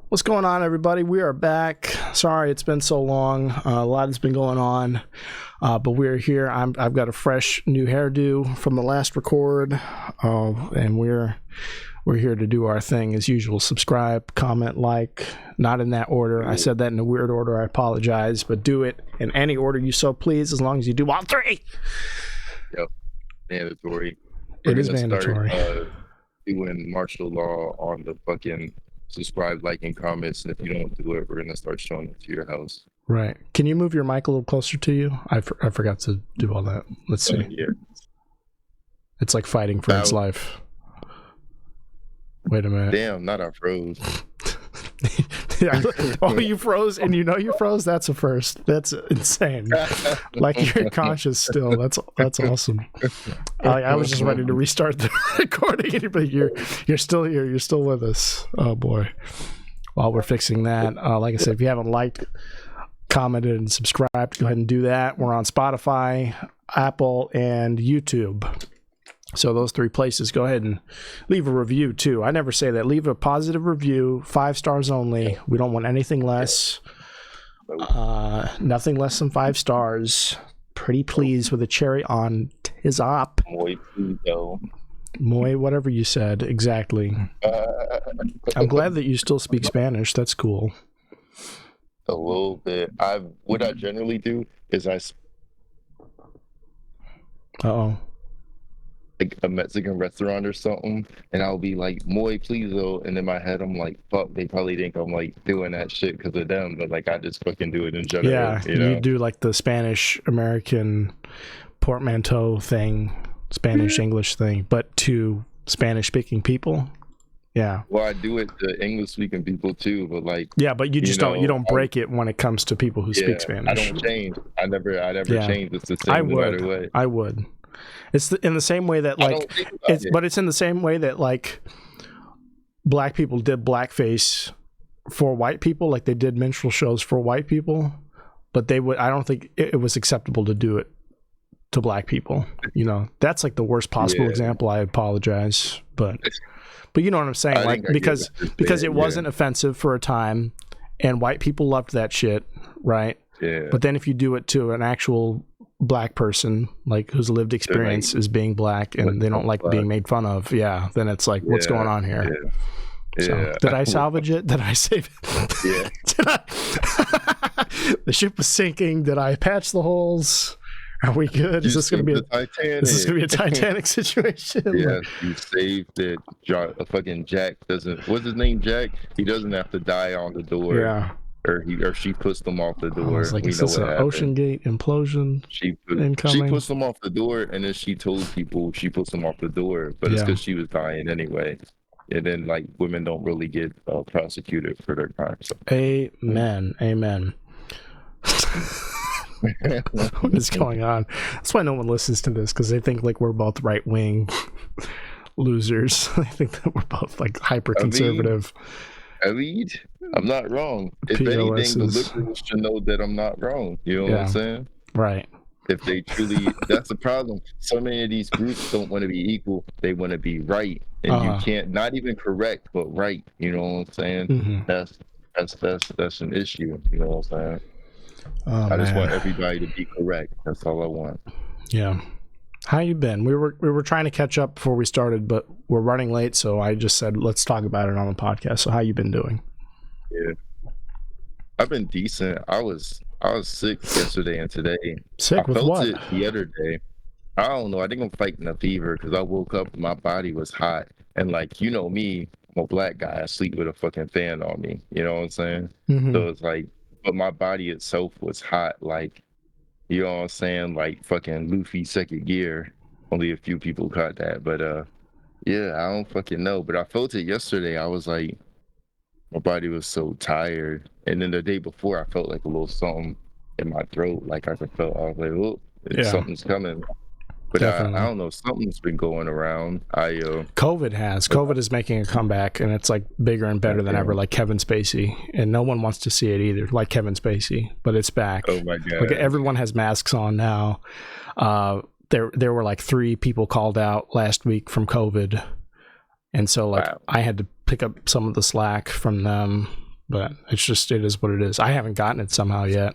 What's going on, everybody? We are back. Sorry it's been so long. A lot has been going on, but we're here. I've got a fresh new hairdo from the last record, and we're here to do our thing as usual. Subscribe, comment, like, not in that order. I said that in a weird order. I apologize, but do it in any order you so please, as long as you do all three. Yep, mandatory. It is mandatory. Doing martial law on the fucking subscribe, like, and comments, and if you don't do it, we're gonna start showing it to your house. Right. Can you move your mic a little closer to you? I forgot to do all that. Let's see. Yeah. It's like fighting for its life. Wait a minute. Damn, not I froze. Yeah. Oh, you froze, and you know you froze? That's a first. That's insane. Like, you're conscious still. That's awesome. I was just ready to restart the recording, but you're still here. You're still with us. Oh boy. While we're fixing that, like I said, if you haven't liked, commented, and subscribed, go ahead and do that. We're on Spotify, Apple, and YouTube. So those three places, go ahead and leave a review too. I never say that. Leave a positive review, 5 stars only. We don't want anything less. Nothing less than 5 stars. Pretty please with a cherry on his op. Muy, whatever you said. Exactly. I'm glad that you still speak Spanish. That's cool. A little bit. What I generally do is Uh-oh. like a Mexican restaurant or something, and I'll be like, "Muy pleaso," and in my head I'm like, "Fuck, they probably think I'm like doing that shit because of them," but like I just fucking do it in general. Yeah, you know? You do like the Spanish American portmanteau thing, Spanish English thing, but to Spanish speaking people. Yeah. Well, I do it to English speaking people too, but like. Yeah, but you just don't break it when it comes to people who speak Spanish. I don't change. I never change. It's the same no matter what. I would. It's in the same way that like it's in the same way that like black people did blackface for white people, like they did minstrel shows for white people, but I don't think it was acceptable to do it to black people. You know, that's like the worst possible example. I apologize, but you know what I'm saying, like because it wasn't offensive for a time, and white people loved that shit, right? Yeah. But then if you do it to an actual black person, like whose lived experience is being black, and they don't like being made fun of, then it's like, what's going on here? So, did I salvage it? Did I save it? Yeah. The ship was sinking. Did I patch the holes? Are we good? Is this going to be a Titanic situation? Yeah, you saved it. Fucking Jack doesn't. What's his name? Jack. He doesn't have to die on the door. Yeah. Or she puts them off the door. Like, is this an Ocean Gate implosion? She puts them off the door, and then she told people she puts them off the door, but it's because she was dying anyway. And then like women don't really get prosecuted for their crimes. So. Amen. What is going on? That's why no one listens to this, because they think like we're both right wing losers. They think that we're both like hyper conservative. I mean, I'm not wrong. If anything, the liberals should know that I'm not wrong. You know what I'm saying? Right. If they truly, that's the problem. So many of these groups don't want to be equal. They want to be right. And you can't, not even correct, but right. You know what I'm saying? Mm-hmm. That's an issue. You know what I'm saying? I just want everybody to be correct. That's all I want. Yeah. How you been? We were trying to catch up before we started, but we're running late, so I just said let's talk about it on the podcast. So how you been doing? Yeah, I've been decent. I was sick yesterday and today. Sick with what? I felt it the other day. I don't know. I think I'm fighting a fever because I woke up and my body was hot, and like, you know me, I'm a black guy. I sleep with a fucking fan on me. You know what I'm saying? Mm-hmm. So it's like, but my body itself was hot, like. You know what I'm saying? Like fucking Luffy second gear. Only a few people caught that. But yeah, I don't fucking know. But I felt it yesterday. I was like, my body was so tired. And then the day before, I felt like a little something in my throat. Like I was like, oh, something's coming. But I don't know, something's been going around. COVID is making a comeback, and it's like bigger and better than ever, like Kevin Spacey. And no one wants to see it either, like Kevin Spacey, but it's back. Oh my God. Like everyone has masks on now. there were like 3 people called out last week from COVID, and so like Wow. I had to pick up some of the slack from them. But it is what it is. I haven't gotten it somehow yet,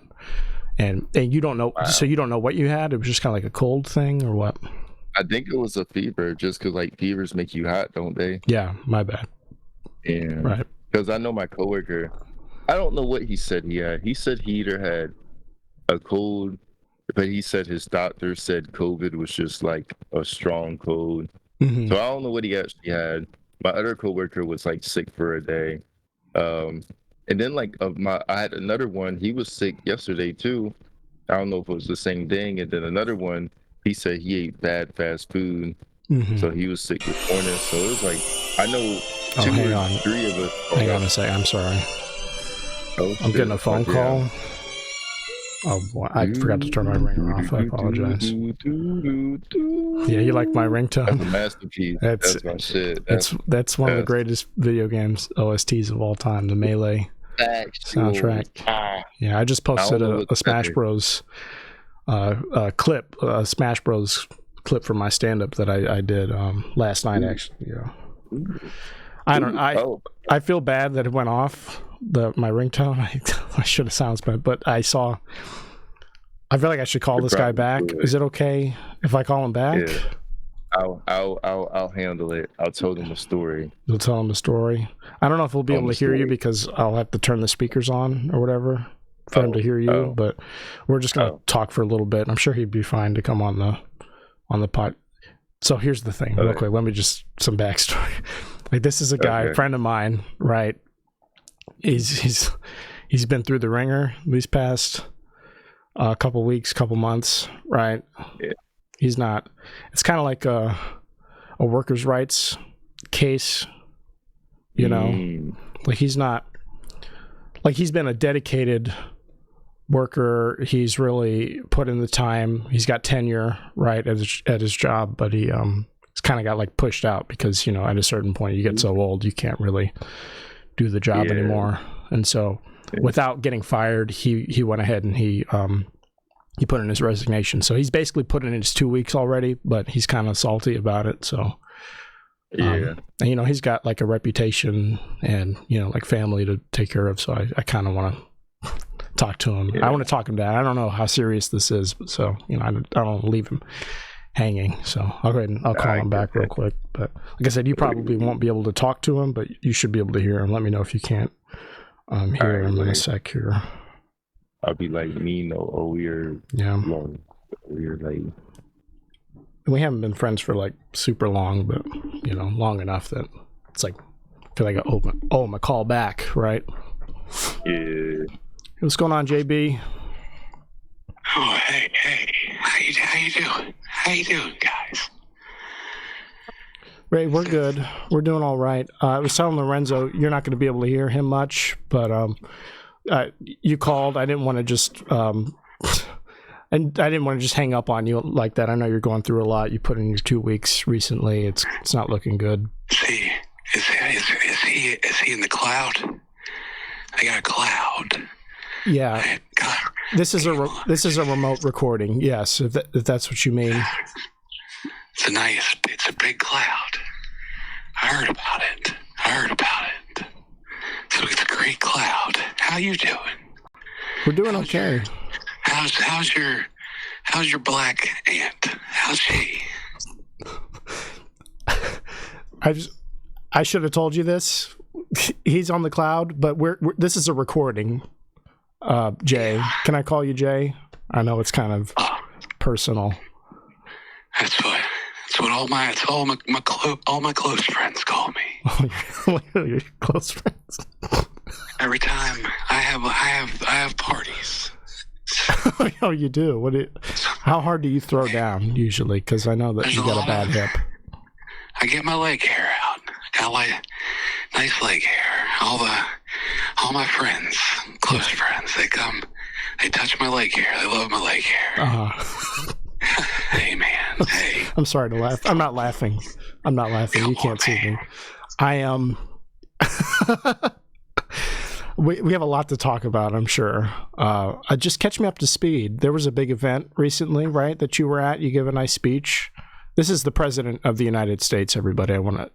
and you don't know. Wow. So you don't know what you had. It was just kind of like a cold thing, or what? I think it was a fever, just because like fevers make you hot, don't they? Yeah, my bad. Yeah, right. Because I know my coworker. I don't know what he said he had. He said he either had a cold, but he said his doctor said COVID was just like a strong cold. Mm-hmm. So I don't know what he actually had. My other coworker was like sick for a day. And then like I had another one. He was sick yesterday too. I don't know if it was the same thing. And then another one, he said he ate bad fast food, so he was sick this morning. So it was like I know 2 or 3 of us. Hang on a sec. I'm sorry. I'm getting a phone call. Oh boy, I forgot to turn my ringer off. I apologize. Yeah, you like my ringtone? That's a masterpiece. That's my shit. That's one of the greatest video games OSTs of all time. The Melee soundtrack. Yeah, I just posted a Smash Bros. Clip, a Smash Bros. Clip from my stand-up that I did last night. Actually, yeah. I feel bad that it went off my ringtone. I should have sounds bad, but I feel like I should call this guy back. Is it okay if I call him back? Yeah. I'll handle it. I'll tell him a story. You'll tell him a story. I don't know if we'll be able to hear you because I'll have to turn the speakers on or whatever for him to hear you. But we're just gonna talk for a little bit. I'm sure he'd be fine to come on the pod. So here's the thing, real quick. Let me just some backstory. Like this is a guy, a friend of mine, right? He's been through the ringer these past couple weeks, couple months, right? Yeah. He's not. It's kind of like a workers' rights case, you know. Like he's not. Like he's been a dedicated worker. He's really put in the time. He's got tenure, right, at his job, but he's kind of got like pushed out because at a certain point you get so old you can't really do the job anymore. And so, without getting fired, he went ahead and he put in his resignation. So he's basically put in his 2 weeks already, but he's kind of salty about it. So, and he's got like a reputation and like family to take care of. So I kind of want to talk to him. I want to talk him down. I don't know how serious this is, but so I don't want to leave him hanging. So I'll go ahead and I'll call him back real quick. But like I said, you probably won't be able to talk to him, but you should be able to hear him. Let me know if you can't hear him in a sec here. I'll be like me, weird. Yeah. Weird, like. We haven't been friends for like super long, but long enough that it's like I feel like I owe him a call back, right? Yeah. What's going on, JB? Oh, hey, how you doing, guys? Ray, we're good. We're doing all right. I was telling Lorenzo you're not going to be able to hear him much, but you called. I didn't want to just hang up on you like that. I know you're going through a lot. You put in your 2 weeks recently. It's not looking good. Is he in the cloud? I got a cloud. Yeah. This is a remote recording. Yes, if that's what you mean. It's a big cloud. I heard about it. So it's a great cloud. How you doing? We're doing okay. How's your black aunt? How's she? I should have told you this. He's on the cloud, but this is a recording. Jay, can I call you Jay? I know it's kind of personal. That's what all my close friends call me. Your close friends. Every time I have parties. Oh, you do? How hard do you throw down usually? Because I know that you got a bad hip. I get my leg hair out. Got like nice leg hair. All my friends, close friends, they come, they touch my leg hair. They love my leg hair. Hey man, hey. I'm sorry to laugh. I'm not laughing. You can't see me. I am. We have a lot to talk about, I'm sure. Just catch me up to speed. There was a big event recently, right, that you were at. You gave a nice speech. This is the President of the United States, everybody. I want to,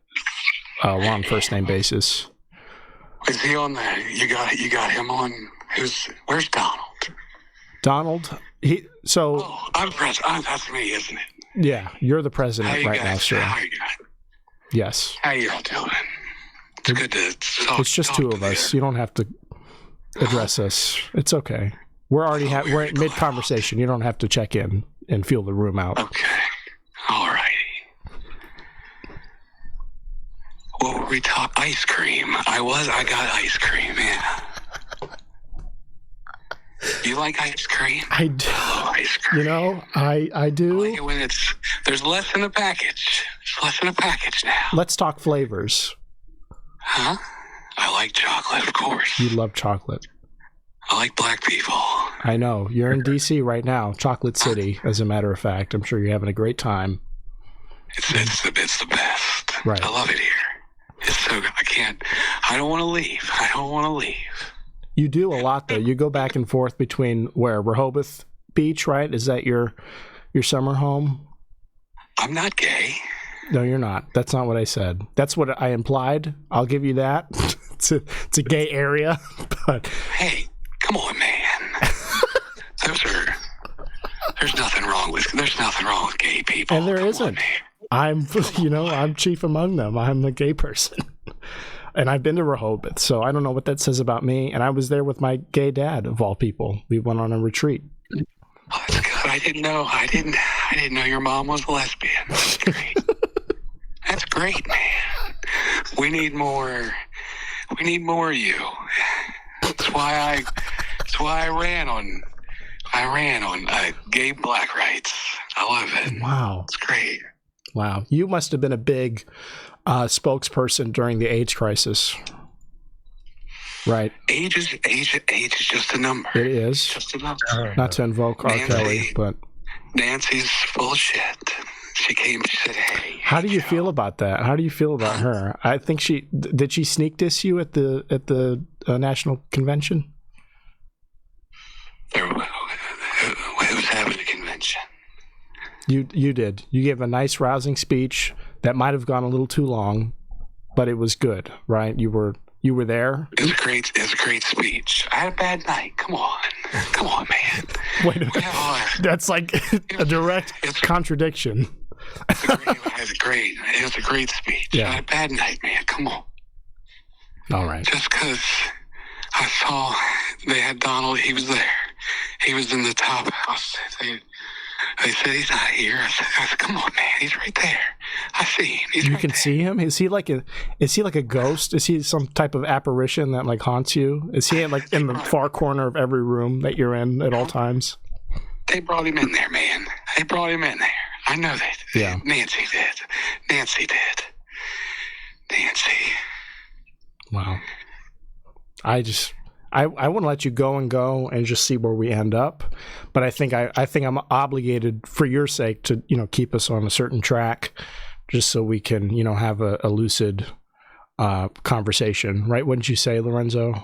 we're on first name basis. Is he on there? You got him on? Where's Donald? Donald? Oh, I'm president. That's me, isn't it? Yeah, you're the president right now, sir. How you guys? Yes. How you all doing? It's good to talk. It's just two of us. You don't have to address us. It's okay. We're we're in mid-conversation. You don't have to check in and feel the room out. Okay. All righty. What were we talking? Ice cream. I got ice cream, yeah. You like ice cream? I do. I love ice cream. You know, I do. I like it when there's less in the package. There's less in the package now. Let's talk flavors. Huh? I like chocolate, of course. You love chocolate. I like black people. I know. You're in D.C. right now, Chocolate City, as a matter of fact. I'm sure you're having a great time. It's the best. Right. I love it here. It's so good. I don't want to leave. I don't want to leave. You do a lot, though. You go back and forth between Rehoboth Beach, right? Is that your summer home? I'm not gay. No, you're not. That's not what I said. That's what I implied. I'll give you that. It's a gay area, but hey, come on, man. There's nothing wrong with gay people. And there isn't. I'm chief among them. I'm a gay person. And I've been to Rehoboth, so I don't know what that says about me. And I was there with my gay dad, of all people. We went on a retreat. Oh, that's good. I didn't know your mom was a lesbian. That's great. That's great, man. We need more of you. That's why I ran on gay black rights. I love it. Wow. It's great. Wow. You must have been a big spokesperson during the AIDS crisis. Right. Age is just a number. It is. Just a number. Not to invoke R. Kelly, but Nancy's full of shit. She came, she said, hey. How do you feel about that? How do you feel about her? I think did she sneak diss you at the national convention? Who was having a convention? You did. You gave a nice rousing speech that might have gone a little too long, but it was good, right? You were there. It was a great speech. I had a bad night. Come on, man. Wait a minute. That's like a direct contradiction. It was a great speech. Yeah. I had a bad night, man. Come on. All right. Just because I saw they had Donald, he was there. He was in the top house. They said he's not here. I said, come on, man. He's right there. I see him. You can see him? Is he like a ghost? Is he some type of apparition that like haunts you? Is he like in the far corner of every room that you're in at all times? They brought him in there, man. They brought him in there. I know that. Yeah. Nancy did. Wow. I want to let you go and just see where we end up, but I think I'm obligated for your sake to keep us on a certain track, just so we can have a lucid conversation, right? Wouldn't you say, Lorenzo?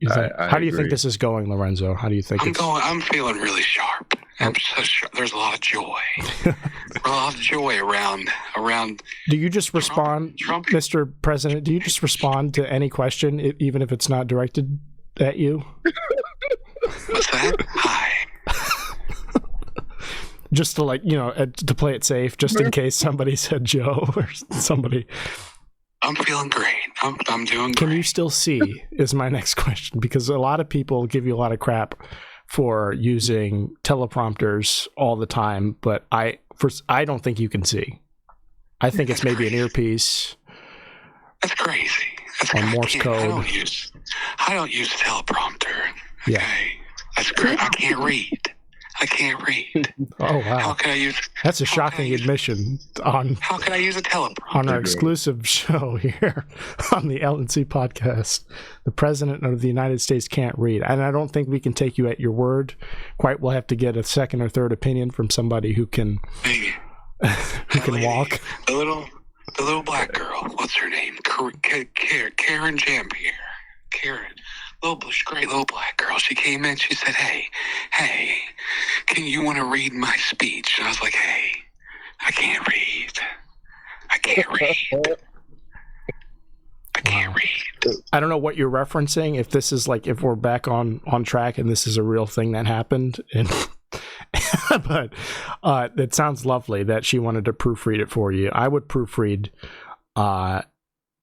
How do you think this is going, Lorenzo? How do you think I'm feeling really sharp. I'm so sharp. There's a lot of joy. A lot of joy around. Do you just respond, Trump? Mr. President? Do you just respond to any question, even if it's not directed at you? What's that? Hi. Just to to play it safe, just in case somebody said Joe or somebody. I'm feeling great. I'm doing great. Can you still see is my next question, because a lot of people give you a lot of crap for using teleprompters all the time, but I don't think you can see. I think it's maybe an earpiece. That's crazy. Or Morse code. I don't use a teleprompter. Okay? Yeah. That's great. I can't read. Oh, wow. How can I use? That's a shocking admission on. How can I use a teleprompter? On our exclusive show here on the L&C Podcast, the President of the United States can't read, and I don't think we can take you at your word. We'll have to get a second or third opinion from somebody who can walk. The little black girl. What's her name? Karen Jampier. Karen. great little black girl. She came in. She said, hey, can you want to read my speech? And I was like, hey, I can't read. I can't read. I don't know what you're referencing. If this is like, if we're back on track and this is a real thing that happened, and but it sounds lovely that she wanted to proofread it for you. I would proofread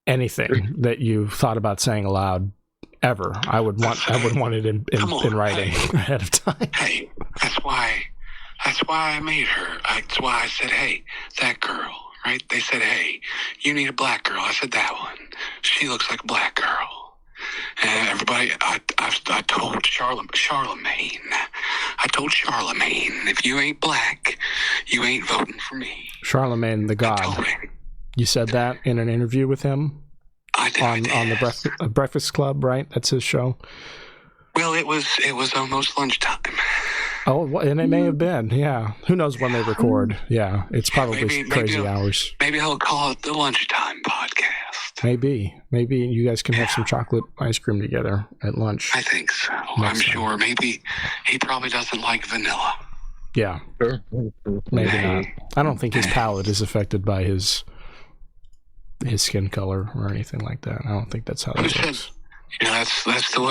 anything that you thought about saying aloud ever. I would want it in writing ahead of time. Hey, that's why I made her. That's why I said, hey, that girl. Right? They said, hey, you need a black girl. I said, that one. She looks like a black girl. And everybody, I told Charlemagne. I told Charlemagne, if you ain't black, you ain't voting for me. Charlemagne the God. You said that in an interview with him? I did. On the Breakfast Club, right? That's his show. Well, it was almost lunchtime. Oh, and it may have been, yeah. Who knows when they record? Yeah, it's probably crazy hours. Maybe he'll call it the Lunchtime Podcast. Maybe you guys can have some chocolate ice cream together at lunch. I think so. I'm sure. Maybe he probably doesn't like vanilla. Yeah, maybe not. I don't think his palate is affected by his skin color or anything like that. I don't think that's how that works. That's the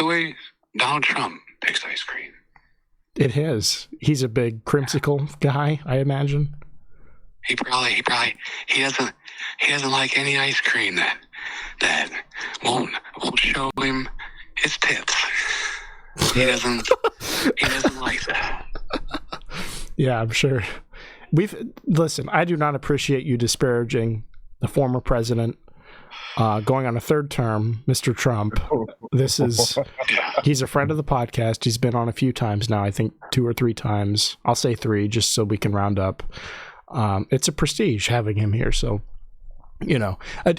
way Donald Trump picks ice cream. It is. He's a big creamsicle guy, I imagine. He doesn't like any ice cream that won't show him his tits. He doesn't like that. Yeah, I'm sure. Listen, I do not appreciate you disparaging the former president going on a third term, Mr. Trump. He's a friend of the podcast. He's been on a few times now, I think 2 or 3 times. I'll say 3 just so we can round up. It's a prestige having him here. So,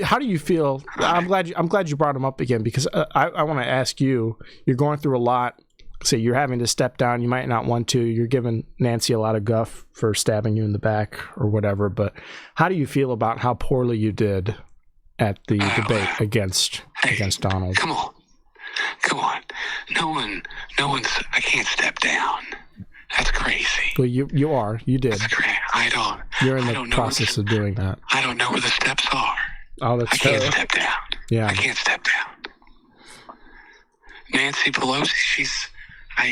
how do you feel? I'm glad you brought him up again, because I want to ask you, you're going through a lot. So you're having to step down. You might not want to. You're giving Nancy a lot of guff for stabbing you in the back or whatever. But how do you feel about how poorly you did at the debate against Donald? Come on. No one's. I can't step down. That's crazy. Well, you are. You did. That's crazy. I don't. You're in the process of doing that. I don't know where the steps are. Oh, that's true. I can't step down. Yeah. I can't step down. Nancy Pelosi,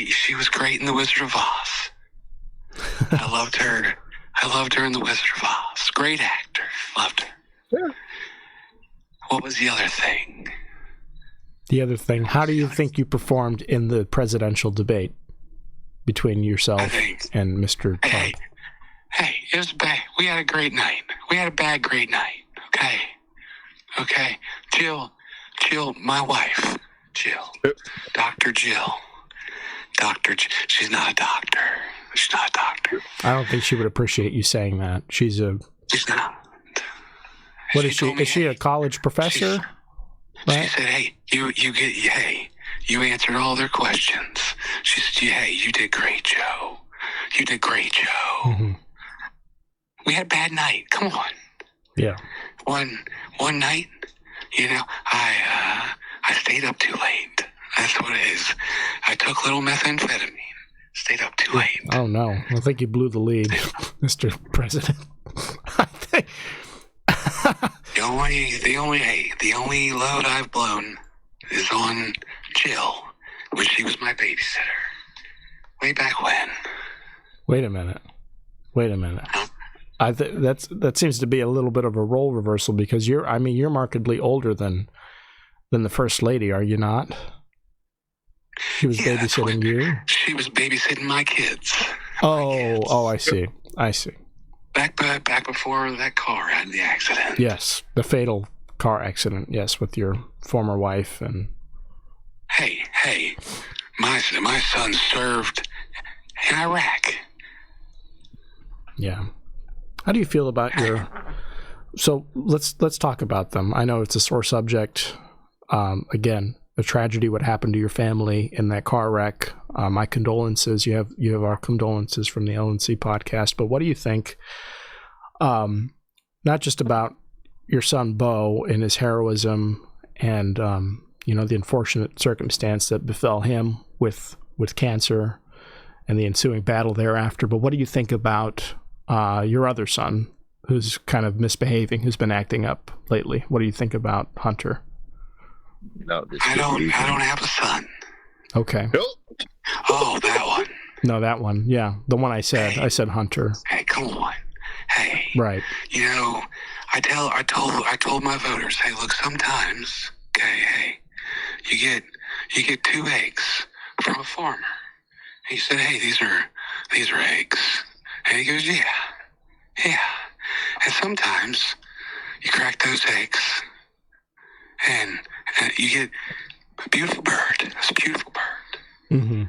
she was great in The Wizard of Oz. I loved her in The Wizard of Oz. Great actor. Loved her. Yeah. What was the other thing? How do you think you performed in the presidential debate between yourself and Mr. Trump? Hey, it was bad. We had a great night. We had a bad, great night. Okay. Jill, my wife. Jill. Dr. Jill. She's not a doctor. I don't think she would appreciate you saying that. She's not. What is she? Is she a college professor? Right? She said, hey, you answered all their questions. She said, hey, you did great, Joe. Mm-hmm. We had a bad night. Come on. Yeah. One night, I stayed up too late. That's what it is. I took little methamphetamine. Stayed up too late. Oh no! I think you blew the lead, Mr. President. I think the only load I've blown is on Jill when she was my babysitter. Way back when. Wait a minute. Huh? That seems to be a little bit of a role reversal, because you're markedly older than the First Lady, are you not? She was babysitting you? She was babysitting my kids. Oh, I see. Back before that car had the accident. Yes, the fatal car accident, yes, with your former wife. And Hey, my son served in Iraq. Yeah. How do you feel about So let's talk about them. I know it's a sore subject. Again, a tragedy what happened to your family in that car wreck. My condolences. You have our condolences from the L&C Podcast. But what do you think? Not just about your son Bo and his heroism and the unfortunate circumstance that befell him with cancer and the ensuing battle thereafter. But what do you think about your other son, who's kind of misbehaving, who's been acting up lately? What do you think about Hunter? No, I don't have a son. Okay. Nope. Oh, that one. No, that one. Yeah, the one I said. Hey. I said Hunter. Hey, come on. Hey. Right. I told my voters, hey, look, sometimes, okay, hey, you get 2 eggs from a farmer. He said, hey, these are eggs. And he goes, yeah. And sometimes you crack those eggs and you get a beautiful bird. It's a beautiful bird. Mm-hmm.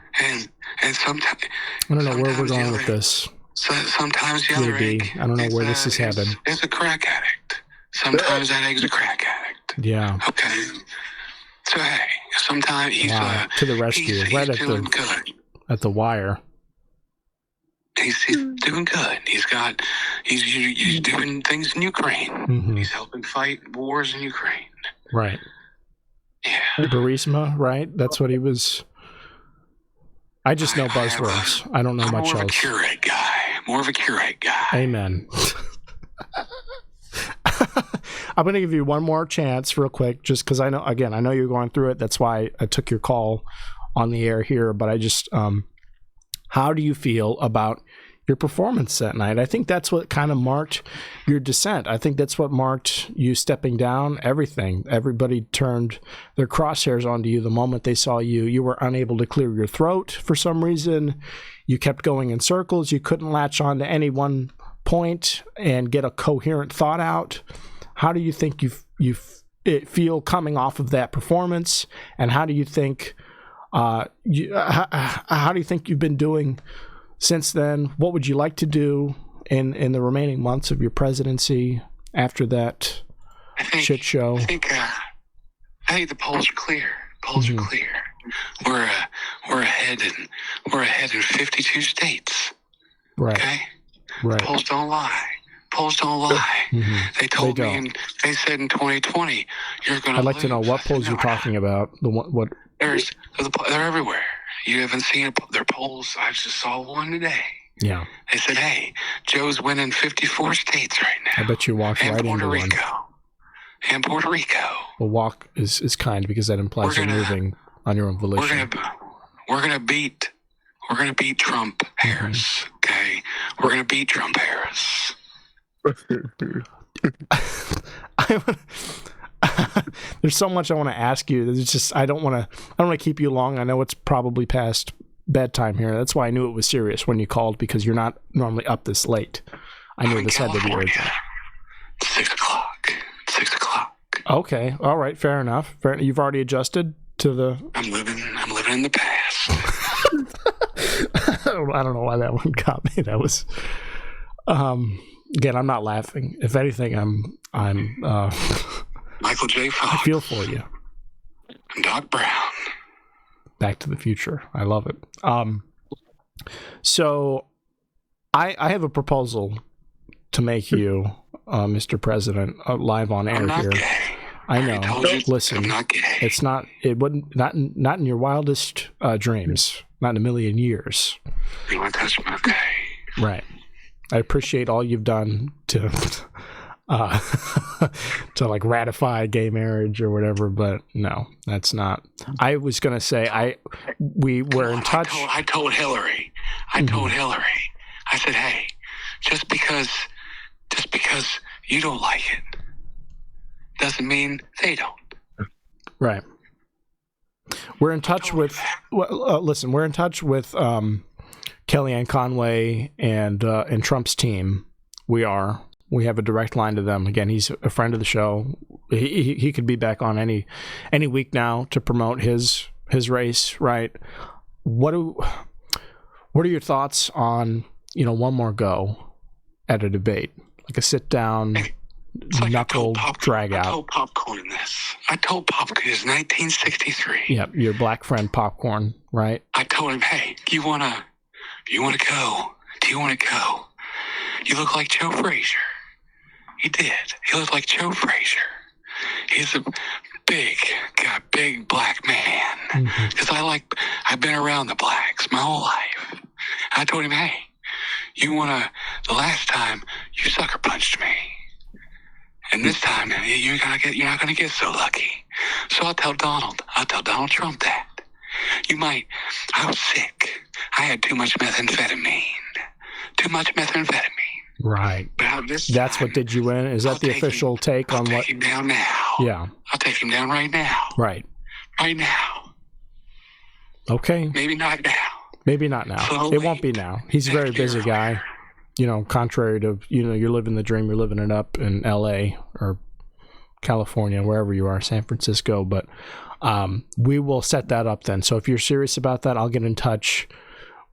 And sometimes I don't know where we're going with this. So sometimes the other egg, I don't know where this is headed. It's a crack addict. Sometimes that egg's a crack addict. Yeah. Okay. So hey, sometimes he's to the rescue, he's right doing good. At the wire. He's doing good. He's doing things in Ukraine. Mm-hmm. He's helping fight wars in Ukraine. Right. Yeah. Burisma, right? That's what he was. I just know buzzwords. I don't know I'm much more else. More of a Keurig guy. Amen. I'm going to give you one more chance real quick, just because I know you're going through it. That's why I took your call on the air here. But I just, how do you feel about your performance that night? I think that's what kind of marked your descent. I think that's what marked you stepping down, everything. Everybody turned their crosshairs onto you the moment they saw you. You were unable to clear your throat for some reason. You kept going in circles. You couldn't latch on to any one point and get a coherent thought out. How do you think you feel coming off of that performance? And how do you think how do you think you've been doing since then? What would you like to do in the remaining months of your presidency after that shit show? I think the polls are clear. Polls are clear. We're ahead in 52 states. Right. Okay. Right. Polls don't lie. Mm-hmm. They told me, and they said in 2020, you're going to. I'd like to know what polls you're talking about. What? They're everywhere. You haven't seen their polls. I just saw one today. Yeah. They said, hey, Joe's winning 54 states right now. I bet you walked right into one. And Puerto Rico. Well, walk is kind because that implies you're moving on your own volition. We're gonna beat Trump Harris. Okay, we're gonna beat Trump Harris. There's so much I want to ask you. It's just I don't want to keep you long. I know it's probably past bedtime here. That's why I knew it was serious when you called, because you're not normally up this late. I knew this had to be urgent. 6 o'clock. 6 o'clock. Okay. All right. Fair enough. You've already adjusted to the. I'm living in the past. I don't know why that one got me. That was. Again, I'm not laughing. If anything, I'm. Michael J. Fox. I feel for you. I'm Doc Brown. Back to the Future. I love it. So, I have a proposal to make you, Mr. President, live on air I'm not here. Gay. I know. Listen, I'm not gay. it's not. It wouldn't. Not in your wildest dreams. Not in a million years. You want to touch me? Okay. Right. I appreciate all you've done to to like ratify gay marriage or whatever, but no, that's not. I was gonna say we were in touch. I told Hillary. I said, hey, just because you don't like it doesn't mean they don't. Right. We're in touch with. Listen, we're in touch with Kellyanne Conway and Trump's team. We have a direct line to them. Again, he's a friend of the show. He could be back on any week now to promote his race, right? What are your thoughts on one more go at a debate, like a sit down, knuckle drag out? I told Popcorn this. I told Popcorn it's 1963. Yeah, your black friend Popcorn, right? I told him, hey, you wanna go? Do you want to go? You look like Joe Frazier. He did. He looked like Joe Frazier. He's a big black man. Because I've been around the blacks my whole life. I told him, hey, the last time you sucker punched me. And this time, you're not gonna get so lucky. So I'll tell Donald Trump that. I was sick. I had too much methamphetamine. Right. But That's what did you in? Is that the official take on what? I'll take him down now. Yeah. I'll take him down right now. Right. Right now. Okay. Maybe not now. Maybe not now. Slowly. It won't be now. He's a very busy guy. Contrary to, you're living the dream, you're living it up in LA or California, wherever you are, San Francisco. But we will set that up then. So if you're serious about that, I'll get in touch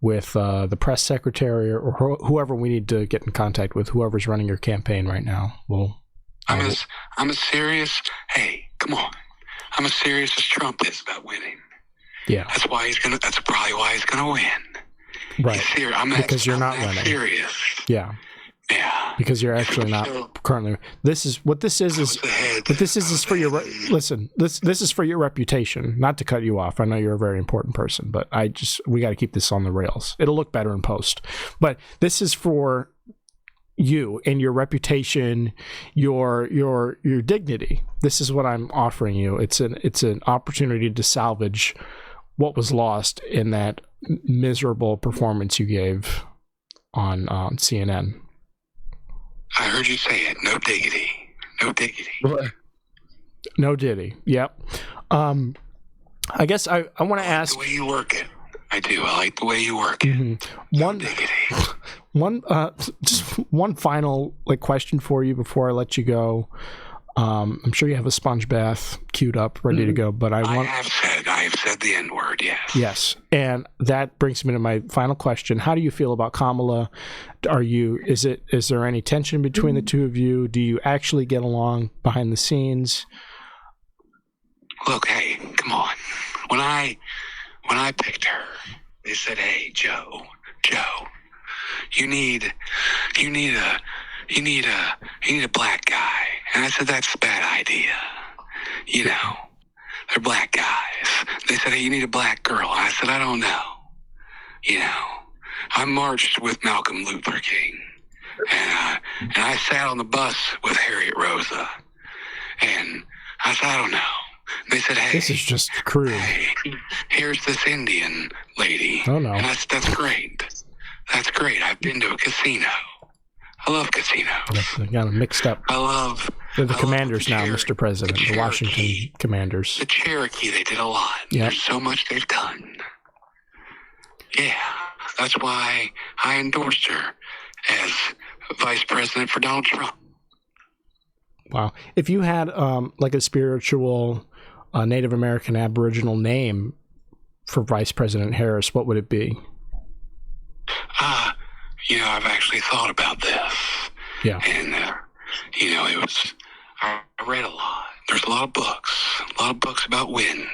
with the press secretary or whoever we need to get in contact with, whoever's running your campaign right now. I'm as serious. Hey, come on. I'm as serious as Trump is about winning. Yeah. That's probably why he's gonna win. Right. Because you're not winning. Serious. Yeah. Yeah. Because you're actually not currently. This is for your listen. This is for your reputation. Not to cut you off. I know you're a very important person, but we got to keep this on the rails. It'll look better in post. But this is for you and your reputation, your dignity. This is what I'm offering you. It's an opportunity to salvage what was lost in that miserable performance you gave on CNN. I heard you say it. No diggity. No diggity. What? No diddy. Yep. I guess I want to ask the way you work it. I do. I like the way you work it. Mm-hmm. No diggity. Just one final question for you before I let you go. I'm sure you have a sponge bath queued up, ready to go. But I have said the N-word. Yes. Yes, and that brings me to my final question. How do you feel about Kamala? Is there any tension between the two of you? Do you actually get along behind the scenes? Look, hey, come on. When I picked her, they said, "Hey, Joe, you need a black guy." And I said, "That's a bad idea. They're black guys." They said, "Hey, you need a black girl." And I said, "I don't know. I marched with Malcolm Luther King, and I sat on the bus with Harriet Rosa, and I said, I don't know." They said, "Hey, this is just crude. Hey, here's this Indian lady." Oh no, and that's great. That's great. I've been to a casino. I love casinos. They got them mixed up. They're the Commanders now, Mr. President. The Washington Commanders. The Cherokee, they did a lot. Yep. There's so much they've done. Yeah, that's why I endorsed her as vice president for Donald Trump. Wow. If you had a spiritual Native American Aboriginal name for Vice President Harris, what would it be? I've actually thought about this. Yeah. And, I read a lot. There's a lot of books about wind.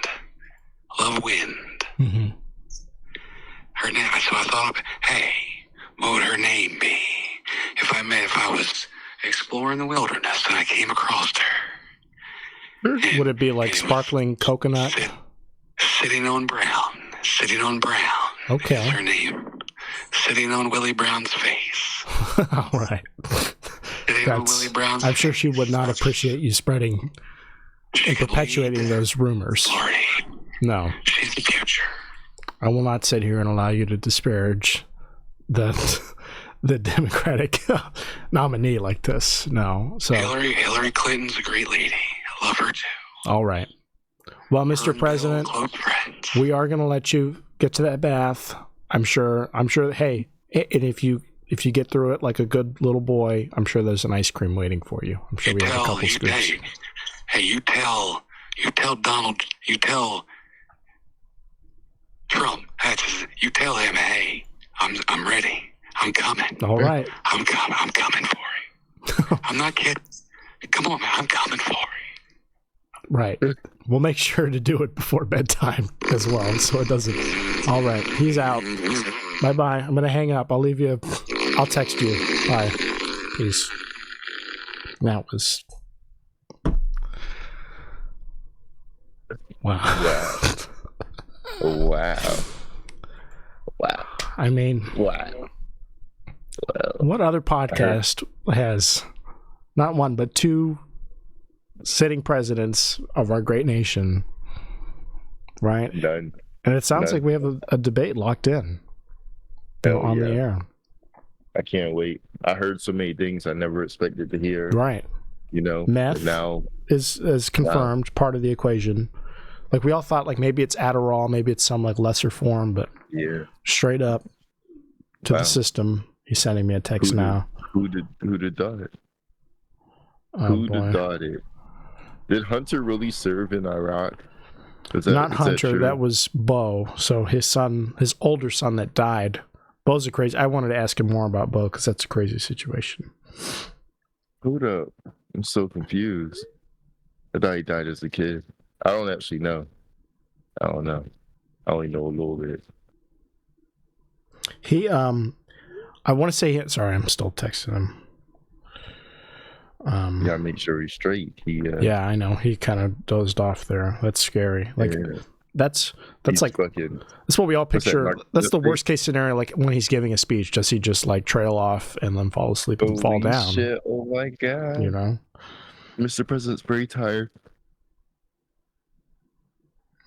I love wind. Mm-hmm. Her name, so I thought, hey, what would her name be? If I was exploring the wilderness and I came across her. Would it be like sparkling coconut? Sitting on Brown. Okay. That's her name. Sitting on Willie Brown's face. All right. I'm sure she would not appreciate you spreading and perpetuating those rumors. Lordy. No. She's the future. I will not sit here and allow you to disparage the Democratic nominee like this. No. So Hillary Clinton's a great lady. I love her too. All right. Well, Mr. President, we are going to let you get to that bath. I'm sure. Hey, and if you get through it like a good little boy, I'm sure there's an ice cream waiting for you. I'm sure we have a couple scoops. Hey, you tell Donald, you tell Trump. You tell him, hey, I'm ready. I'm coming. All right. I'm coming for him. I'm not kidding. Come on, man. I'm coming for him. Right. We'll make sure to do it before bedtime as well, so it doesn't. All right. He's out. Bye-bye. I'm going to hang up. I'll leave you. I'll text you. Bye. Peace. That was... Wow. Wow. I mean, Wow. what other podcast has not one but two sitting presidents of our great nation, right? None. And it sounds like we have a debate locked in on the air. I can't wait. I heard so many things I never expected to hear. Right. You know, meth now is confirmed part of the equation. Like we all thought, like maybe it's Adderall, maybe it's some like lesser form, but straight up to the system. He's sending me a text now. Who did that? Oh, who boy. did it? Did Hunter really serve in Iraq? Not Hunter. That was Bo. So his older son that died. Bo's a crazy. I wanted to ask him more about Bo because that's a crazy situation. Hold up. I'm so confused. I thought he died as a kid. I don't actually know. I don't know. I only know a little bit. He, I want to say, sorry, I'm still texting him. You gotta make sure he's straight. Yeah, I know. He kind of dozed off there. That's scary. Like, that's like, that's what we all picture. That's the worst case scenario. Like when he's giving a speech, does he just like trail off and then fall asleep and fall down? Shit. Oh my God. You know? Mr. President's very tired.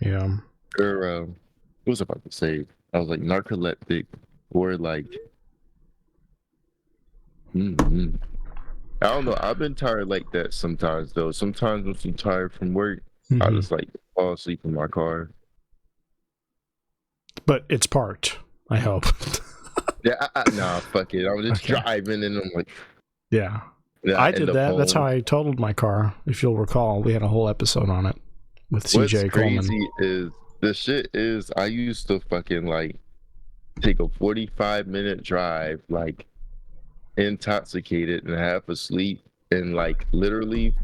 Yeah. Or, what was I about to say? I was like narcoleptic or like, I don't know. I've been tired like that sometimes, though. Sometimes when I'm tired from work, I just like fall asleep in my car. But it's parked, I hope. Yeah, nah, fuck it. I'm just driving and I'm like... Yeah. I did that. Home. That's how I totaled my car. If you'll recall, we had a whole episode on it with CJ Coleman. What's crazy is, the shit is, I used to fucking like take a 45-minute drive, like intoxicated and half asleep, and like literally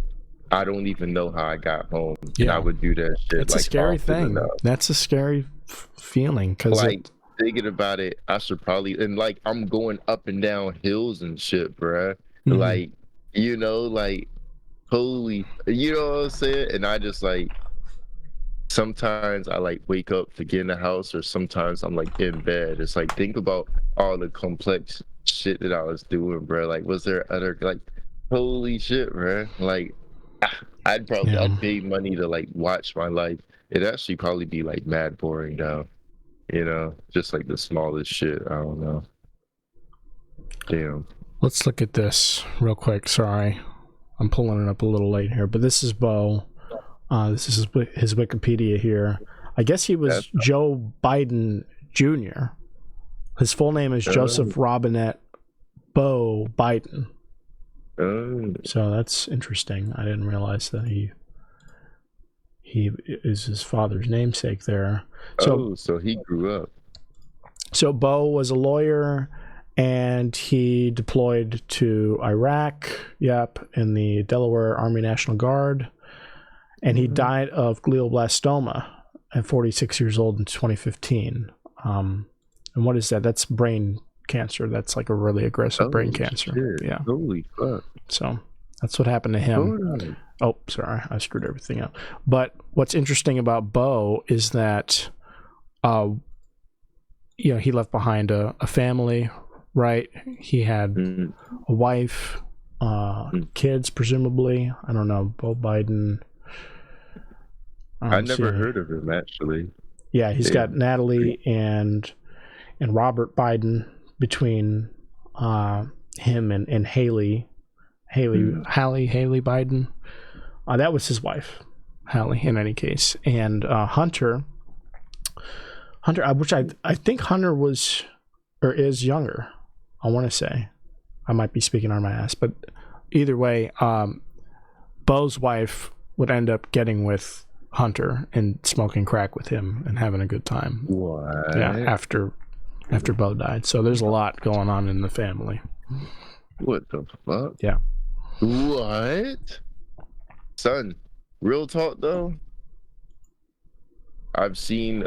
I don't even know how I got home. And I would do that shit. It's like a scary thing. That's a scary feeling because like thinking about it, I should probably, and like I'm going up and down hills and shit, bruh. Like, you know, like holy, you know what I'm saying? And I just like, sometimes I like wake up to get in the house, or sometimes I'm like in bed. It's like, think about all the complex shit that I was doing, bro. Like, was there other, like, holy shit, bro? Like, I'd pay money to like watch my life. It'd actually probably be like mad boring now, you know, just like the smallest shit. I don't know. Damn. Let's look at this real quick. Sorry, I'm pulling it up a little late here, but this is Bo. This is his Wikipedia here. I guess he was Joe Biden Jr. His full name is Joseph Robinette Bo Biden. So that's interesting. I didn't realize that he is his father's namesake there. So he grew up. So Bo was a lawyer, and he deployed to Iraq. In the Delaware Army National Guard. And he died of glioblastoma at 46 years old in 2015. And what is that? That's brain cancer. That's like a really aggressive brain cancer. Shit. Yeah. Holy fuck. So that's what happened to him. Oh, sorry. I screwed everything up. But what's interesting about Bo is that, he left behind a family, right? He had a wife, kids, presumably. I don't know. Bo Biden. I never heard of him, actually. Yeah, he's got Natalie and Robert Biden between him and Haley Biden. That was his wife, Hallie, in any case. And Hunter, which I think Hunter was or is younger, I want to say. I might be speaking on my ass, but either way, Bo's wife would end up getting with Hunter and smoking crack with him and having a good time. What? Yeah, after Bo died. So there's a lot going on in the family. What the fuck? Yeah. What? Son, real talk though. I've seen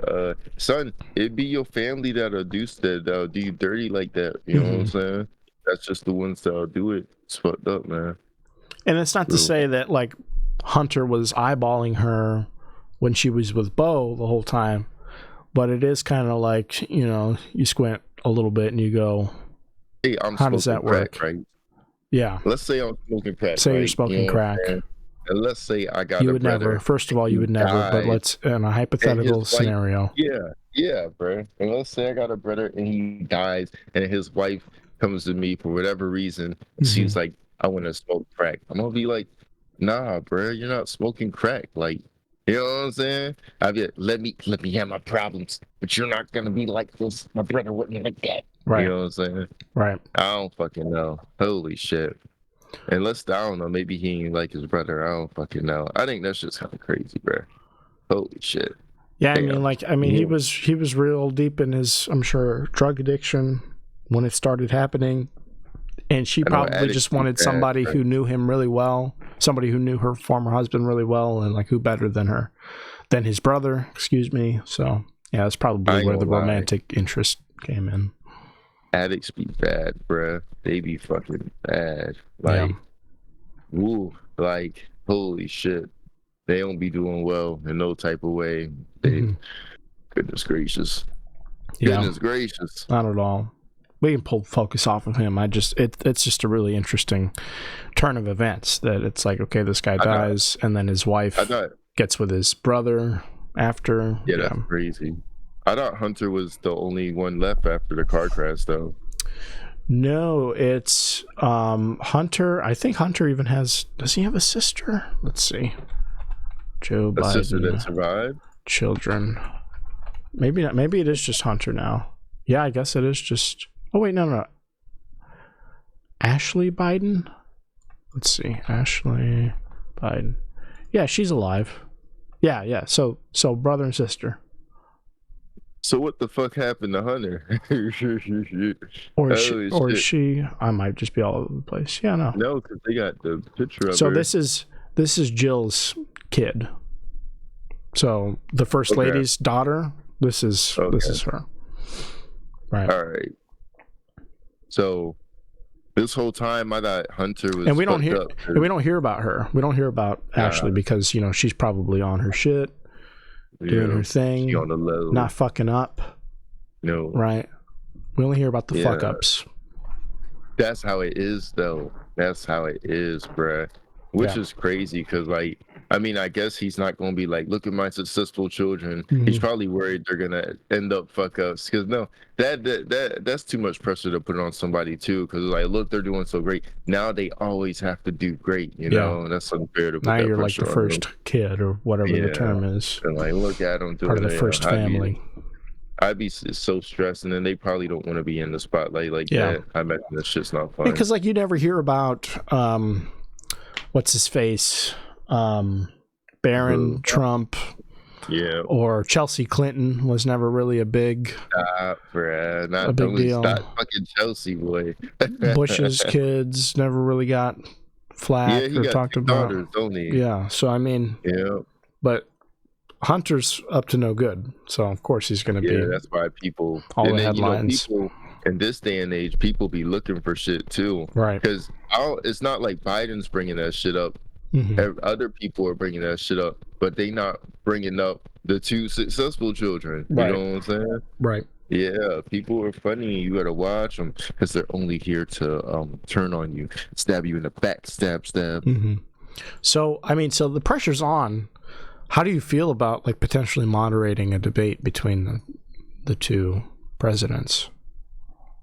son, it'd be your family that'll do you dirty like that. You know what I'm saying? That's just the ones that'll do it. It's fucked up, man. And it's not to say that like Hunter was eyeballing her when she was with Bo the whole time. But it is kind of like, you squint a little bit and you go, hey, how does that work? Crack, right? Yeah. Let's say I'm smoking crack. Say right? you're smoking crack. And let's say I got you a would brother. never. First of all, you would never. But let's, in a hypothetical scenario. Yeah, bro. And let's say I got a brother and he dies, and his wife comes to me for whatever reason. She's like, I want to smoke crack. I'm gonna be like, nah, bro, you're not smoking crack. Like, you know what I'm saying? I be like, let me have my problems, but you're not gonna be like this. My brother wouldn't like that. Right. You know what I'm saying? Right. I don't fucking know. Holy shit. Unless I don't know, maybe he ain't like his brother. I don't fucking know. I think that's just kind of crazy, bro. Holy shit. Yeah, Damn. he was real deep in his, I'm sure, drug addiction when it started happening, and she probably just wanted somebody who knew him really well, somebody who knew her former husband really well, and like who better than his brother, excuse me. So yeah, that's probably where the romantic interest came in. Addicts be bad, bruh. They be fucking bad. Like, ooh, like, holy shit. They don't be doing well in no type of way. Goodness gracious. Yeah. Goodness gracious. Not at all. We can pull focus off of him. It's just a really interesting turn of events that it's like, okay, this guy dies, and then his wife gets with his brother after. Yeah, that's crazy. I thought Hunter was the only one left after the car crash, though. No, it's Hunter. I think Hunter even does he have a sister? Let's see. Joe Biden. A sister that survived? Children. Maybe not. Maybe it is just Hunter now. Yeah, I guess it is just... Oh, wait, no. Ashley Biden? Let's see. Ashley Biden. Yeah, she's alive. Yeah. So brother and sister. So what the fuck happened to Hunter? or she? I might just be all over the place. Yeah, no. No, because they got the picture of her. So this is Jill's kid. So the first lady's daughter. This is her. Right. All right. So this whole time I thought Hunter was. And we don't hear about her. We don't hear about Ashley because she's probably on her shit. Doing her thing, on the low. Not fucking up. No. Right. We only hear about the fuck ups. That's how it is, though. That's how it is, bruh. Which is crazy because, like, I mean, I guess he's not going to be like, look at my successful children. He's probably worried they're going to end up fuck ups. Because, no, that's too much pressure to put on somebody, too. Because, like, look, they're doing so great. Now they always have to do great, you know? And that's unfair to put now that you're like the first kid or whatever the term is. And, like, look at them doing part of the first family. I'd be so stressed, and then they probably don't want to be in the spotlight like that. I imagine that shit's not fun. Because, like, you never hear about... what's his face? Barron Trump. Yeah. Or Chelsea Clinton was never really a big not a big deal. Fucking Chelsea boy. Bush's kids never really got flack or talked about. Daughters, don't he? Yeah. So I mean, but Hunter's up to no good. So of course he's going to be. Yeah, that's why people all the headlines. People in this day and age, people be looking for shit too, right? Because it's not like Biden's bringing that shit up. Other people are bringing that shit up, but they not bringing up the two successful children. You know what I'm saying? Right. Yeah, people are funny. You gotta watch them because they're only here to turn on you, stab you in the back, stab. So I mean, so the pressure's on. How do you feel about like potentially moderating a debate between the two presidents?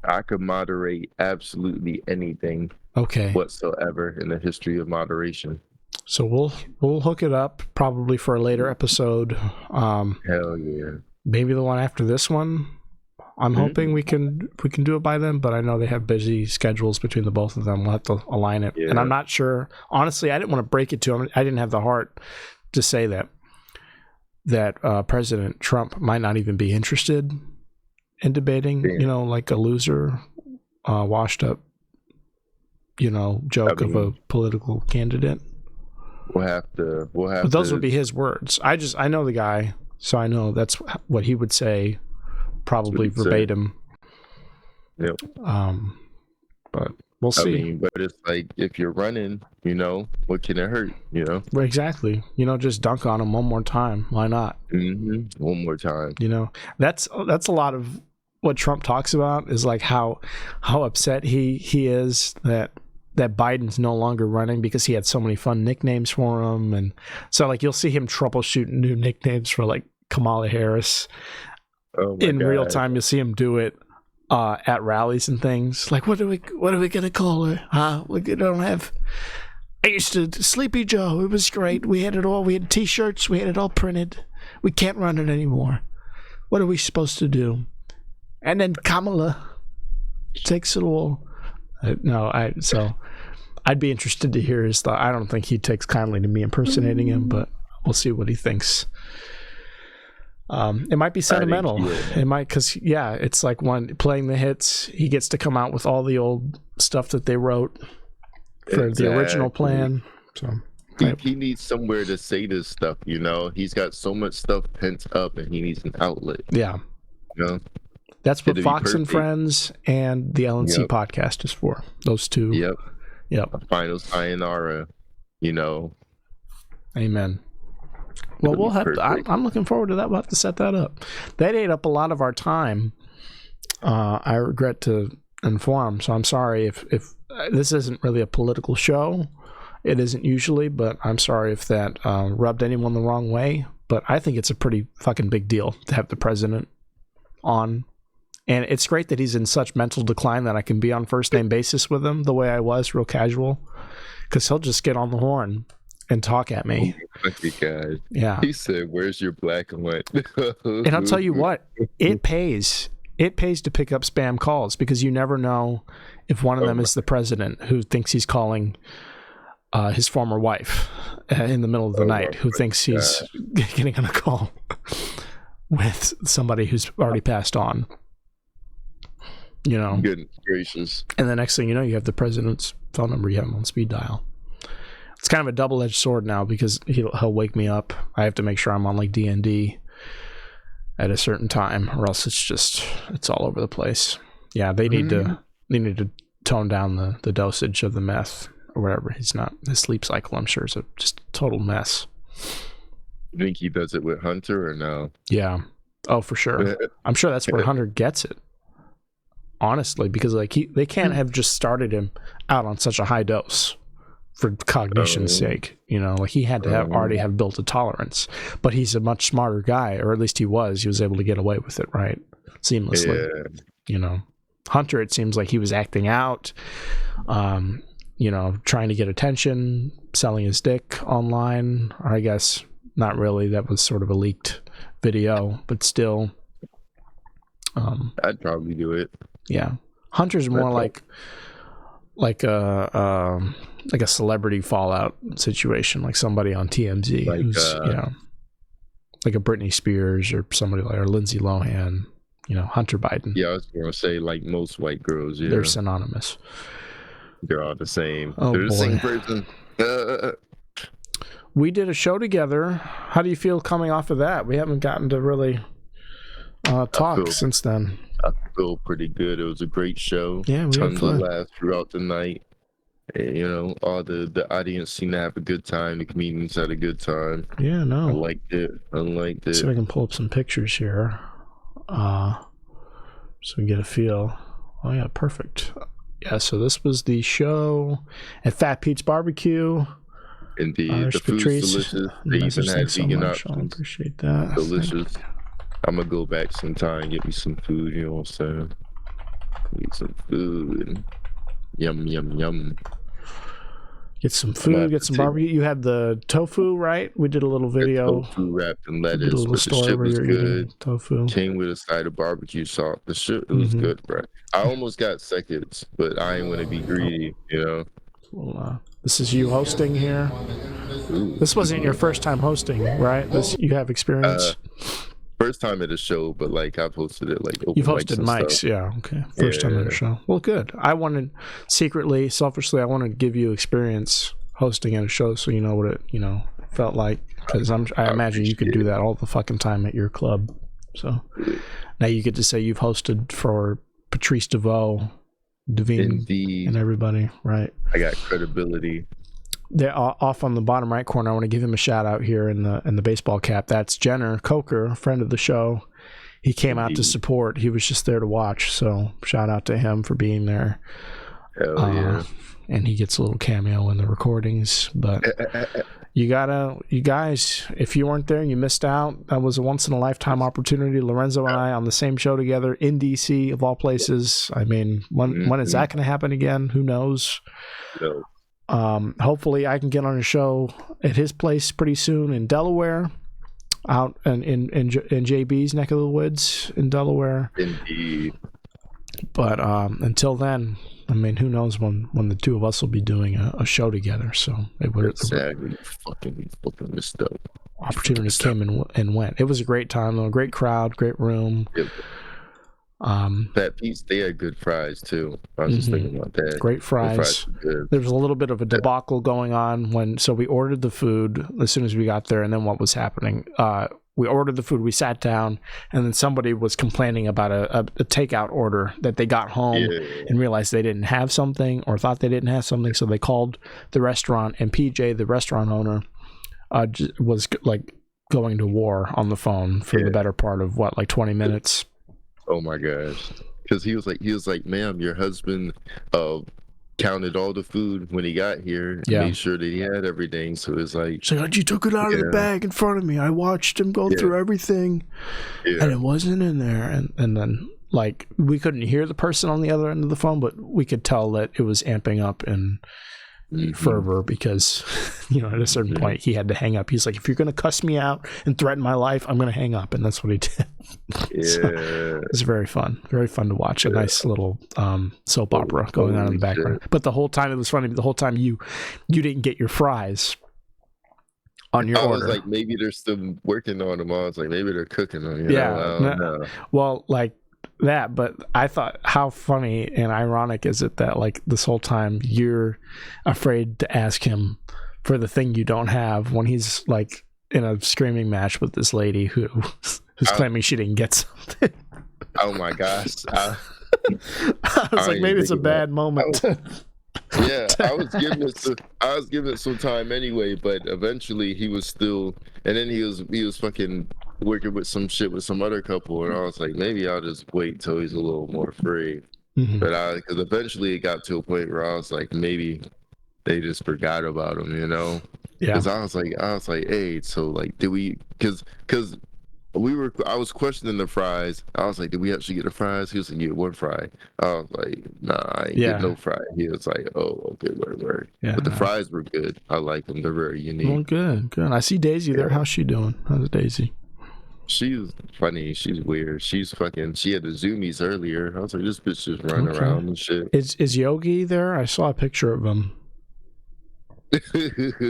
I could moderate absolutely anything. Whatsoever in the history of moderation. So we'll hook it up probably for a later episode. Hell yeah. Maybe the one after this one. I'm hoping we can do it by then, but I know they have busy schedules between the both of them. We'll have to align it. Yeah. And I'm not sure. Honestly, I didn't want to break it to him. I didn't have the heart to say that President Trump might not even be interested in debating, like a loser, washed up, joke of a political candidate. We'll have but those would be his words. I know the guy, so I know that's what he would say, probably verbatim. Yep. But We'll see. I mean, but it's like, if you're running, what can it hurt, Well, exactly. Just dunk on him one more time. Why not? One more time. That's a lot of what Trump talks about, is like how upset he is that Biden's no longer running because he had so many fun nicknames for him. And so like you'll see him troubleshooting new nicknames for like Kamala Harris. In real time. You'll see him do it at rallies and things. Like, what are we gonna call her? Huh? We don't have. I used to Sleepy Joe. It was great. We had it all. We had T-shirts. We had it all printed. We can't run it anymore. What are we supposed to do? And then Kamala takes it all. So I'd be interested to hear his thought. I don't think he takes kindly to me impersonating him, but we'll see what he thinks. It might be sentimental. It might, because it's like when playing the hits, he gets to come out with all the old stuff that they wrote for the original plan. So he needs somewhere to say this stuff. He's got so much stuff pent up, and he needs an outlet. Yeah, that's what Fox and Friends and the L&C Podcast is for. Those two. Yep. A final sayonara. Amen. Well, we'll have to, I'm looking forward to that. We'll have to set that up. That ate up a lot of our time. I regret to inform, so I'm sorry if this isn't really a political show. It isn't usually, but I'm sorry if that rubbed anyone the wrong way. But I think it's a pretty fucking big deal to have the president on. And it's great that he's in such mental decline that I can be on first name basis with him the way I was, real casual. Because he'll just get on the horn and talk at me. God. Yeah. He said, "Where's your black and white?" And I'll tell you what, it pays. It pays to pick up spam calls, because you never know if one of them is the president who thinks he's calling his former wife in the middle of the night, who thinks he's getting on a call with somebody who's already passed on. Goodness gracious. And the next thing you know, you have the president's phone number, you have him on speed dial. It's kind of a double-edged sword now, because he'll wake me up. I have to make sure I'm on like D&D at a certain time, or else it's all over the place. Yeah, they need to tone down the dosage of the meth or whatever. His sleep cycle, I'm sure, is just a total mess. You think he does it with Hunter or no? Yeah. Oh, for sure. I'm sure that's where Hunter gets it. Honestly, because like they can't have just started him out on such a high dose for cognition's sake. Like he had to already have built a tolerance. But he's a much smarter guy, or at least he was. He was able to get away with it, right? Seamlessly. Yeah. Hunter, it seems like he was acting out, trying to get attention, selling his dick online. Or I guess not really. That was sort of a leaked video, but still. I'd probably do it. Yeah, Hunter's more like a celebrity fallout situation, like somebody on TMZ, who's like a Britney Spears or somebody like, or Lindsay Lohan. Hunter Biden. Yeah, I was gonna say like most white girls. Yeah, they're synonymous. They're all the same. Oh, they're the boy. same person. We did a show together. How do you feel coming off of that? We haven't gotten to really talk since then. I feel pretty good. It was a great show. Yeah, we tons had fun. of laughs throughout the night. And, all the audience seemed to have a good time. The comedians had a good time. Yeah, no. I liked it. See if I can pull up some pictures here, so we get a feel. Oh yeah, perfect. Yeah, so this was the show at Fat Pete's Barbecue. Indeed, the food's delicious. They even had vegan options. I appreciate that. Delicious. I'm gonna go back sometime and get me some food, you know what I'm saying? Get some food. Yum, yum, yum. Get some food, get some barbecue. You had the tofu, right? We did a little video. Tofu wrapped in lettuce, did a little but the shit was good. Tofu. Came with a side of barbecue salt. The shit, it was good, bro. I almost got seconds, but I ain't want to be greedy, Well, this is you hosting here. Ooh. This wasn't your first time hosting, right? You have experience. First time at a show, but like I've hosted it like open You've hosted mics, stuff. Yeah, okay. First time at a show. Well, good. I wanted selfishly, I wanted to give you experience hosting at a show, so you know what it felt like. Because I imagine you could do that all the fucking time at your club. So now you get to say you've hosted for Patrice DeVoe Devine, Indeed. and everybody, right? I got credibility. They're off on the bottom right corner. I want to give him a shout out here in the baseball cap. That's Jenner Coker, a friend of the show. He came out to support. He was just there to watch. So shout out to him for being there. Hell yeah. And he gets a little cameo in the recordings. But you guys, if you weren't there, you missed out. That was a once in a lifetime opportunity. Lorenzo and I on the same show together in DC, of all places. I mean, when is that going to happen again? Who knows? No. Hopefully I can get on a show at his place pretty soon in Delaware. Out in JB's neck of the woods in Delaware. Indeed. But until then, I mean, who knows when the two of us will be doing a show together. So Sadly, fucking missed up. Opportunities came and went. It was a great time though. Great crowd, great room. Yep. That piece, they had good fries too. I was just thinking about that. Great fries. There was a little bit of a debacle going on so we ordered the food as soon as we got there, and then what was happening? We ordered the food, we sat down, and then somebody was complaining about a takeout order that they got home and realized they didn't have something or thought they didn't have something, so they called the restaurant, and PJ, the restaurant owner, was like going to war on the phone for the better part of 20 minutes. Oh my gosh. Because he was like, ma'am, your husband counted all the food when he got here and made sure that he had everything. So it's like, you took it out of the bag in front of me. I watched him go through everything and it wasn't in there. And then we couldn't hear the person on the other end of the phone, but we could tell that it was amping up in fervor because, at a certain point he had to hang up. He's like, if you're going to cuss me out and threaten my life, I'm going to hang up. And that's what he did. So it was very fun to watch. A nice little soap opera going on in the background. But the whole time it was funny. The whole time you didn't get your fries on your order. I was like, maybe they're still working on them. I was like, maybe they're cooking them. No. Well, that, but I thought, how funny and ironic is it that this whole time you're afraid to ask him for the thing you don't have when he's in a screaming match with this lady who's claiming she didn't get something. Oh my gosh. I was like, maybe it's a bad moment. Yeah, I was giving it some time anyway, but eventually he was still, and then he was fucking working with some shit with some other couple, and I was like, maybe I'll just wait till he's a little more free. But because eventually it got to a point where I was like, maybe they just forgot about him, Yeah. Because I was like, hey, so did we? Because I was questioning the fries. I was like, did we actually get the fries? He was like, yeah, one fry. I was like, nah, I ain't get no fry. He was like, oh, okay, word. Yeah, but the fries were good. I like them. They're very unique. Well, good. I see Daisy there. How's she doing? How's Daisy? She's funny. She's weird. She had the zoomies earlier. I was like, this bitch just running around and shit. Is Yogi there? I saw a picture of him.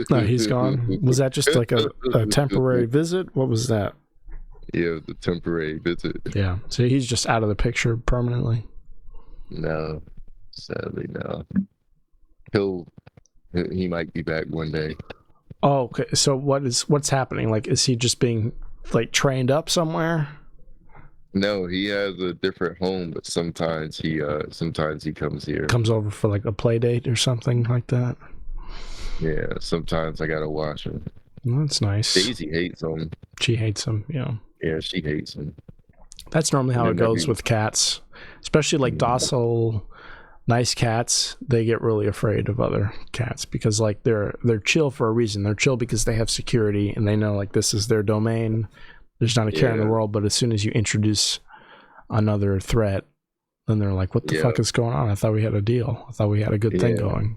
No, he's gone. Was that just a temporary visit? What was that? Yeah, the temporary visit. Yeah, so he's just out of the picture permanently. No, sadly, no. He might be back one day. Oh, okay. So what's happening? Is he just being trained up somewhere? No, he has a different home, but sometimes he comes here. Comes over for a play date or something like that. Yeah, sometimes I gotta watch him. Well, that's nice. Daisy hates him. She hates him, yeah. Yeah, she hates him. That's normally how it goes with cats, especially docile, nice cats. They get really afraid of other cats because they're chill for a reason. They're chill because they have security and they know this is their domain. There's not a care in the world. But as soon as you introduce another threat, then they're like, "What the fuck is going on? I thought we had a deal. I thought we had a good thing going.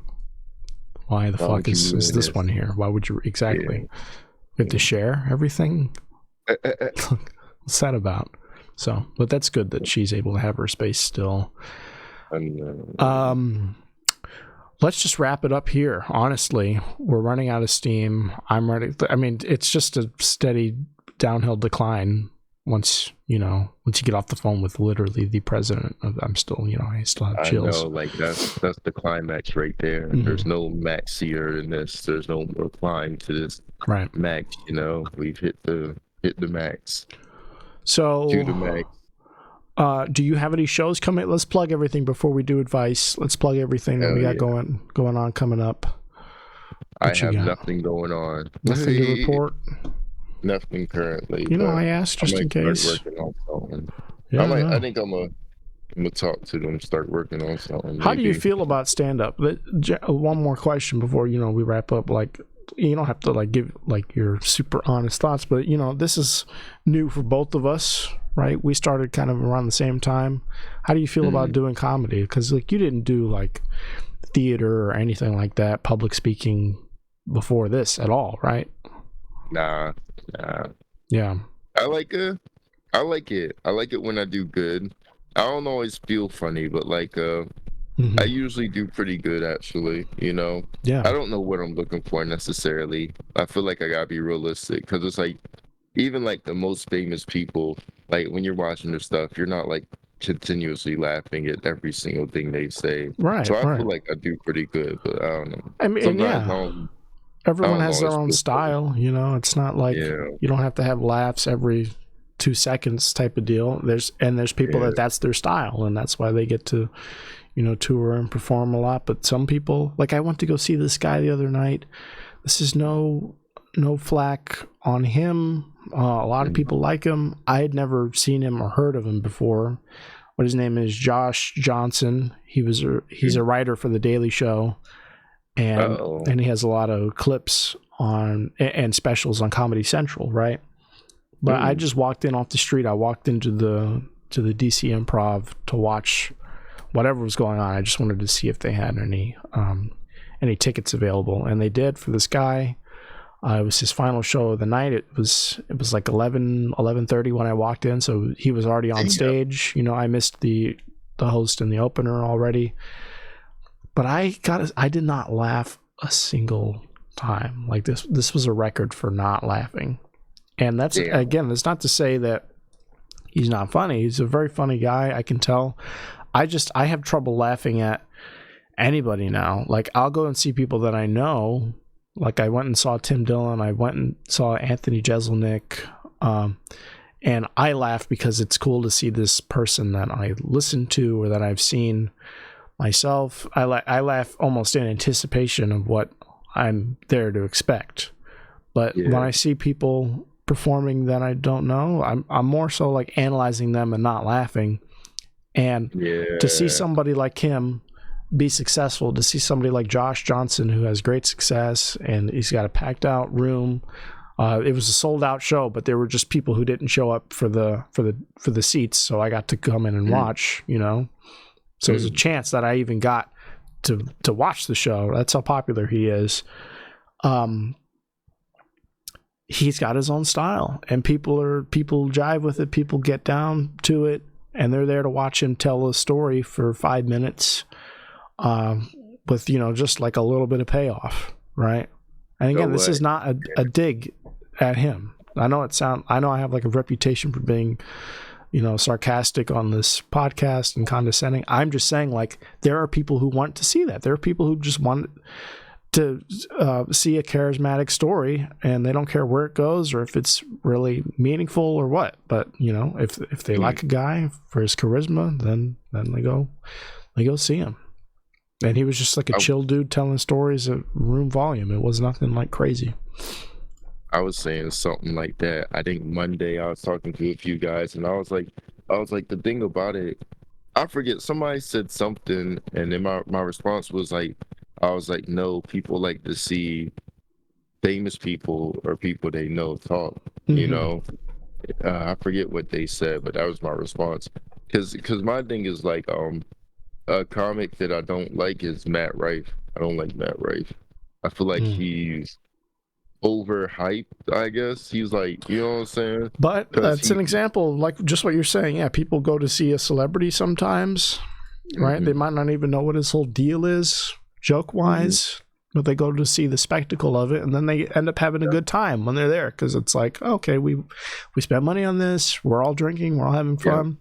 Why the fuck is this one here? Why would you exactly? We have to share everything." What's that about? So, but that's good that she's able to have her space still. Let's just wrap it up here. Honestly, we're running out of steam. I'm ready. I mean, it's just a steady downhill decline once you get off the phone with literally the president. I still have chills. I know, that's the climax right there. There's no maxier than this. There's no more climb to this max. We've hit the max. So to the max. Do you have any shows coming? Let's plug everything before we do advice. Let's plug everything that we got going on coming up. I have nothing going on. Nothing to report. Nothing currently. I asked just in case. Working on something. Yeah, I think I'm gonna talk to them. Start working on something. How do you feel about stand up? One more question before we wrap up. Like, you don't have to give your super honest thoughts, but this is new for both of us, right? We started kind of around the same time. How do you feel about doing comedy? Because you didn't do theater or anything like that, public speaking before this at all, right? Nah. Yeah. I like it. I like it when I do good. I don't always feel funny, but I usually do pretty good, actually. Yeah. I don't know what I'm looking for necessarily. I feel like I gotta be realistic, because it's even the most famous people, when you're watching their stuff, you're not continuously laughing at every single thing they say. Right. So I feel like I do pretty good, but I don't know. I mean, everyone has their own style. It's not you don't have to have laughs every 2 seconds type of deal. There's people that's their style, and that's why they get to tour and perform a lot. But some people, I went to go see this guy the other night. This is no flack on him. A lot of people like him. I had never seen him or heard of him before. What his name is, Josh Johnson. He's a writer for The Daily Show, and he has a lot of clips on and specials on Comedy Central, right? But I just walked in off the street. I walked into the DC Improv to watch whatever was going on. I just wanted to see if they had any tickets available, and they did for this guy. It was his final show of the night. It was 11:30 when I walked in, so he was already on stage. I missed the host and the opener already, but I did not laugh a single time. This was a record for not laughing, and that's again, that's not to say that he's not funny. He's a very funny guy. I can tell. I have trouble laughing at anybody now. I'll go and see people that I know. I went and saw Tim Dillon. I went and saw Anthony Jeselnik. And I laugh because it's cool to see this person that I listen to or that I've seen myself. I laugh almost in anticipation of what I'm there to expect. But when I see people performing that I don't know, I'm more so analyzing them and not laughing. And to see somebody like him be successful, to see somebody like Josh Johnson who has great success and he's got a packed out room. It was a sold out show, but there were just people who didn't show up for the seats, so I got to come in and watch, So it was a chance that I even got to watch the show. That's how popular he is. He's got his own style, and people jive with it. People get down to it, and they're there to watch him tell a story for 5 minutes. With just a little bit of payoff, right? And again, this is not a dig at him. I know I have a reputation for being, sarcastic on this podcast and condescending. I'm just saying, there are people who want to see that. There are people who just want to see a charismatic story, and they don't care where it goes or if it's really meaningful or what. But if they like a guy for his charisma, then they go see him. And he was just a chill dude telling stories at room volume. It was nothing crazy. I was saying something like that. I think Monday I was talking to a few guys, and I was like, the thing about it, I forget, somebody said something, and then my response was I was like, no, people like to see famous people or people they know talk, I forget what they said, but that was my response. Because my thing is a comic that I don't like is Matt Rife. I don't like Matt Rife. I feel like he's overhyped, I guess. He's you know what I'm saying? But that's an example of just what you're saying. Yeah, people go to see a celebrity sometimes, right? They might not even know what his whole deal is, joke-wise, but they go to see the spectacle of it, and then they end up having a good time when they're there, because it's okay, we spent money on this, we're all drinking, we're all having fun.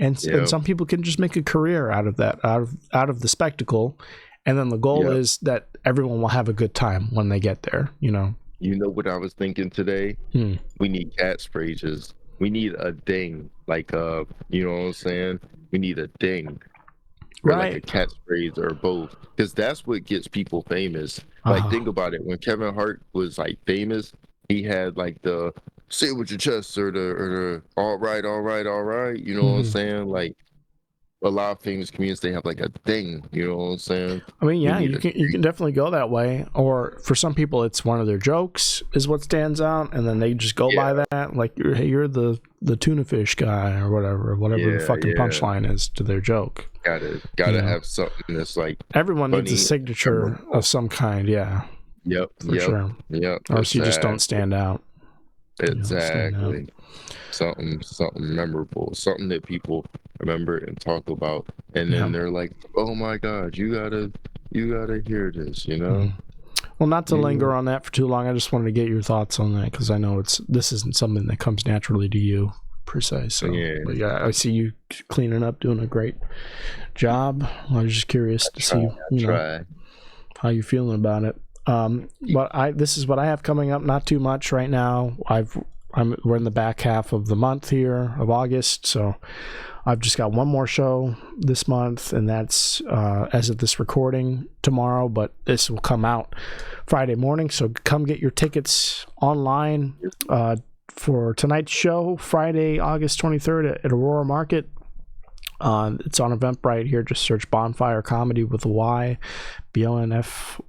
And some people can just make a career out of that, out of the spectacle, and then the goal is that everyone will have a good time when they get there. You know what I was thinking today? We need cat sprays. we need a ding, like you know what I'm saying? We need a ding. Or Right. like a catchphrase or both, because that's what gets people famous. Like, think about it. When Kevin Hart was like famous, he had like the "say it with your chest" or the "all right, all right, all right." You know what I'm saying? Like, a lot of famous comedians, they have like a thing. You know what I'm saying? I mean, yeah, you can definitely go that way. Or for some people, it's one of their jokes is what stands out, and then they just go by that. Like, hey, you're the tuna fish guy or whatever the fucking punchline is to their joke. Gotta have something that's like everyone needs a signature of some kind. Yeah. Yep. Sure. Yep. Or else you just don't stand out. Exactly. Something memorable, something that people remember and talk about, and then they're like, "Oh my God, you gotta hear this," you know. Well, not to linger on that for too long. I just wanted to get your thoughts on that because I know this isn't something that comes naturally to you per se. So, but yeah, I see you cleaning up, doing a great job. I was just curious to see, how you're feeling about it. But this is what I have coming up. Not too much right now. We're in the back half of the month here of August, so I've just got one more show this month, and that's as of this recording tomorrow, but this will come out Friday morning, so come get your tickets online for tonight's show, Friday, August 23rd at Aurora Market. It's on Eventbrite here. Just search Bonfire Comedy with a Y, BONFYRE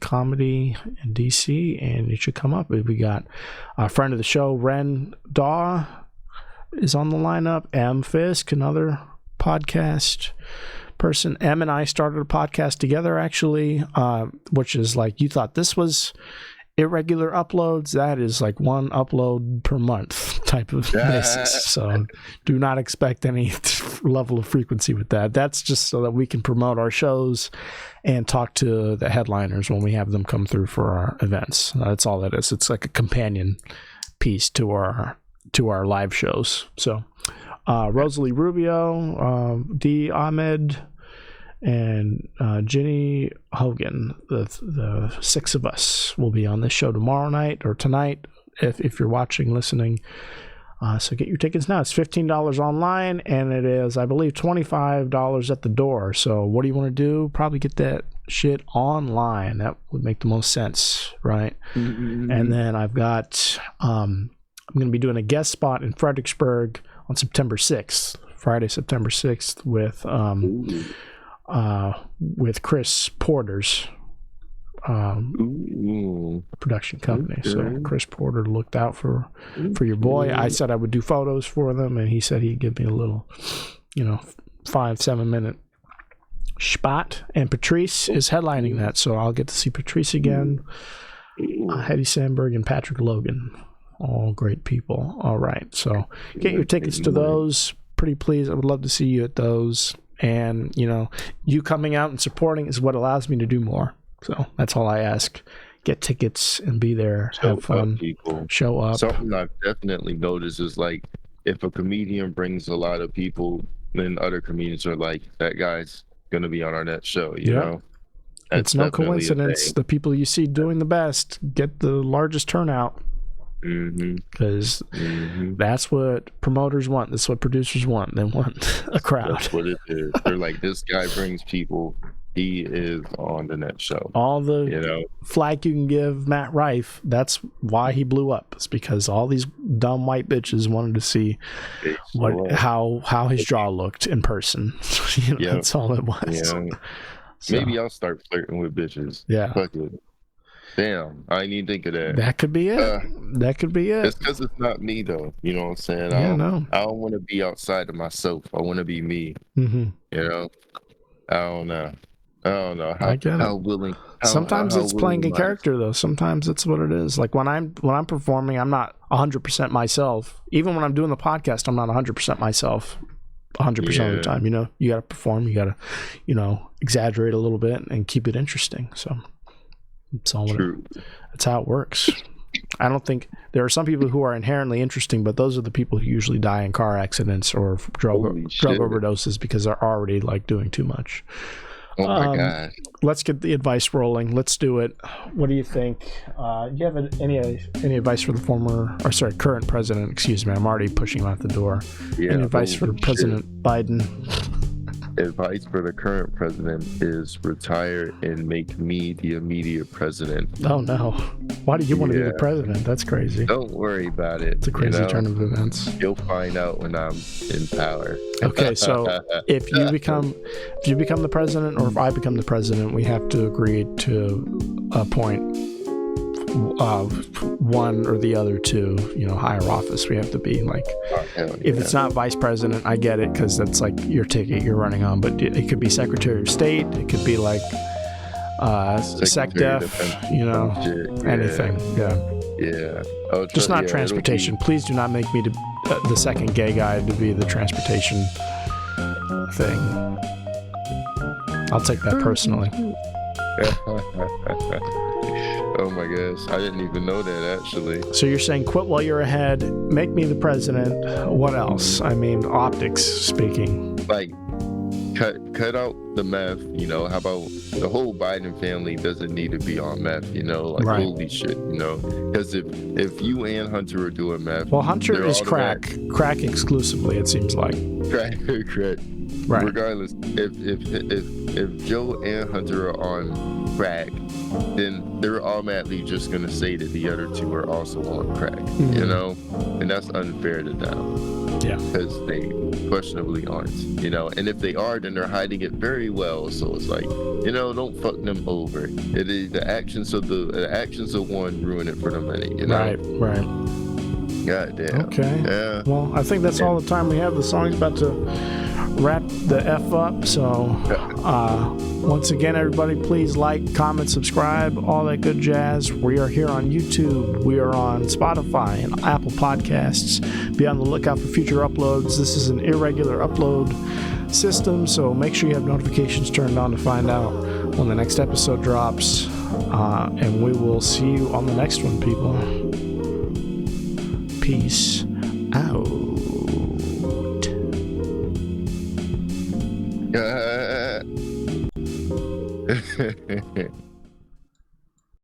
Comedy in DC, and it should come up. We got a friend of the show, Ren Daw, is on the lineup. M. Fisk, another podcast person. M and I started a podcast together, actually, which is like, you thought this was irregular uploads, that is like one upload per month type of basis. So do not expect any level of frequency with that. That's just so that we can promote our shows and talk to the headliners when we have them come through for our events. That's all that is. It's like a companion piece to our live shows. So Rosalie Rubio, D. Ahmed, and Ginny Hogan, the six of us will be on this show tomorrow night or tonight if you're watching, listening. So get your tickets now. It's $15 online, and it is, I believe, $25 at the door. So what do you want to do? Probably get that shit online. That would make the most sense, right? Mm-hmm. And then I've got I'm going to be doing a guest spot in Fredericksburg on September 6th, Friday, September 6th, with Chris Porter's production company. So Chris Porter looked out for your boy. I said I would do photos for them, and he said he'd give me a little 5-7 minute spot. And Patrice is headlining that, so I'll get to see Patrice again. Hetty Sandberg and Patrick Logan, all great people. All right, so get your tickets to those. Pretty pleased. I would love to see you at those. And, you coming out and supporting is what allows me to do more. So that's all I ask. Get tickets and be there. Have fun. Show up. Something I've definitely noticed is, like, if a comedian brings a lot of people, then other comedians are like, that guy's going to be on our next show, you know? That's it's no coincidence. The people you see doing the best get the largest turnout. Because that's what promoters want. That's what producers want. They want a crowd. That's what it is. They're like, this guy brings people. He is on the next show. All the flag you can give Matt Rife, that's why he blew up. It's because all these dumb white bitches wanted to see how his jaw looked in person. That's all it was. Yeah. So, maybe I'll start flirting with bitches. Yeah. Fuck it. Damn, I didn't even think of that. That could be it. That could be it. It's because it's not me, though. You know what I'm saying? Yeah, I don't want to be outside of myself. I want to be me. Mm-hmm. I don't know. I get it. Willing. Sometimes it's playing a character, though. Sometimes it's what it is. Like when I'm performing, I'm not 100% myself. Even when I'm doing the podcast, I'm not 100% myself 100% of the time. You got to perform. You got to, exaggerate a little bit and keep it interesting. So. It's all that's how it works. I don't think there are some people who are inherently interesting, but those are the people who usually die in car accidents or drug overdoses because they're already like doing too much. Oh my God. Let's get the advice rolling. Let's do it. What do you think? Do you have any advice for the current president? Excuse me, I'm already pushing him out the door. Yeah, any advice for President Biden? Advice for the current president is retire and make me the immediate president. Oh no. Why do you want to be the president? That's crazy. Don't worry about it. It's a crazy turn of events. You'll find out when I'm in power. Okay, so if you become the president, or if I become the president, we have to agree to appoint one or the other to, higher office. We have to be like, if it's not vice president, I get it, because that's like your ticket you're running on, but it could be Secretary of State, it could be like SecDef, anything. Yeah. Just not transportation. Please do not make me the second gay guy to be the transportation thing. I'll take that personally. Oh my gosh, I didn't even know that, actually. So you're saying quit while you're ahead, make me the president. What else? I mean, optics speaking. Like, cut out the meth, how about the whole Biden family doesn't need to be on meth, right. Holy shit, because if you and Hunter are doing meth. Well, Hunter is crack exclusively, it seems like. Crack. Right. Regardless, if Joe and Hunter are on crack, then they're automatically just going to say that the other two are also on crack, and that's unfair to them. Yeah. Because they questionably aren't, and if they are, then they're hiding it very well. So it's like, don't fuck them over. It is the actions of one ruin it for the many, Right. God damn. Okay. Yeah. Well, I think that's all the time we have. The song's about to wrap the F up. So, once again, everybody, please like, comment, subscribe, all that good jazz. We are here on YouTube. We are on Spotify and Apple Podcasts. Be on the lookout for future uploads. This is an irregular upload system, so make sure you have notifications turned on to find out when the next episode drops. And we will see you on the next one, people. Peace out.